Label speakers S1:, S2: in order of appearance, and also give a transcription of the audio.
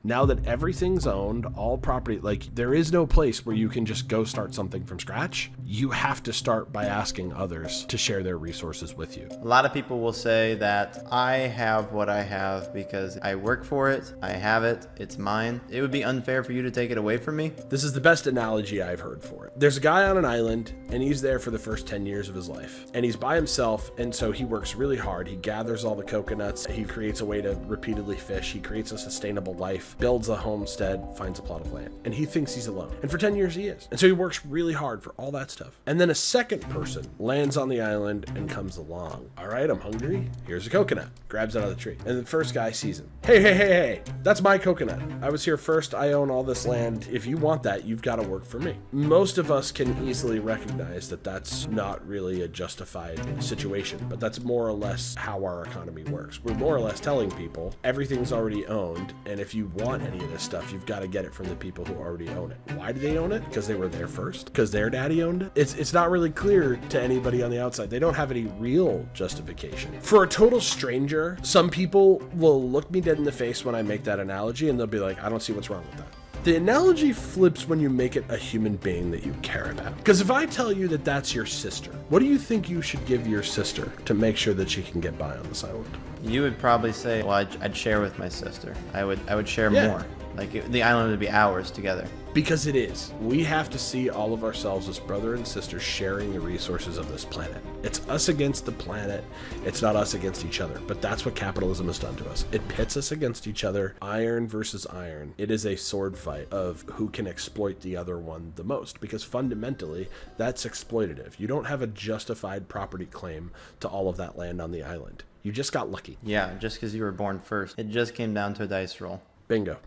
S1: Now that everything's owned, all property, like there is no place where you can just go start something from scratch. You have to start by asking others to share their resources with you.
S2: A lot of people will say that I have what I have because I work for it, I have it, it's mine. It would be unfair for you to take it away from me.
S1: This is the best analogy I've heard for it. There's a guy on an island, and he's there for the first 10 years of his life. And he's by himself, and so he works really hard. He gathers all the coconuts, he creates a way to repeatedly fish, he creates a sustainable life, builds a homestead, finds a plot of land. And he thinks he's alone. And for 10 years he is. And so he works really hard for all that stuff. And then a second person lands on the island and comes along. All right, I'm hungry. Here's a coconut. Grabs it out of the tree. And the first guy sees him. Hey, that's my coconut. I was here first. I own all this land. If you want that, you've got to work for me. Most of us can easily recognize that that's not really a justified situation, but that's more or less how our economy works. We're more or less telling people everything's already owned, and if you want any of this stuff, you've got to get it from the people who already own it. Why do they own it? Because they were there first? Because their daddy owned it? It's not really clear to anybody on the outside. They don't have any real justification. For a total stranger, some people will look me dead in the face when I make that analogy, and they'll be like, I don't see what's wrong with that. The analogy flips when you make it a human being that you care about. Because if I tell you that that's your sister, what do you think you should give your sister to make sure that she can get by on this island?
S2: You would probably say, well, I'd share with my sister. I would share
S1: Yeah.
S2: more. Like the island would be ours together.
S1: Because it is. We have to see all of ourselves as brother and sister sharing the resources of this planet. It's us against the planet. It's not us against each other. But that's what capitalism has done to us. It pits us against each other, iron versus iron. It is a sword fight of who can exploit the other one the most. Because fundamentally, that's exploitative. You don't have a justified property claim to all of that land on the island. You just got lucky.
S2: Yeah, just because you were born first. It just came down to a dice roll.
S1: Bingo.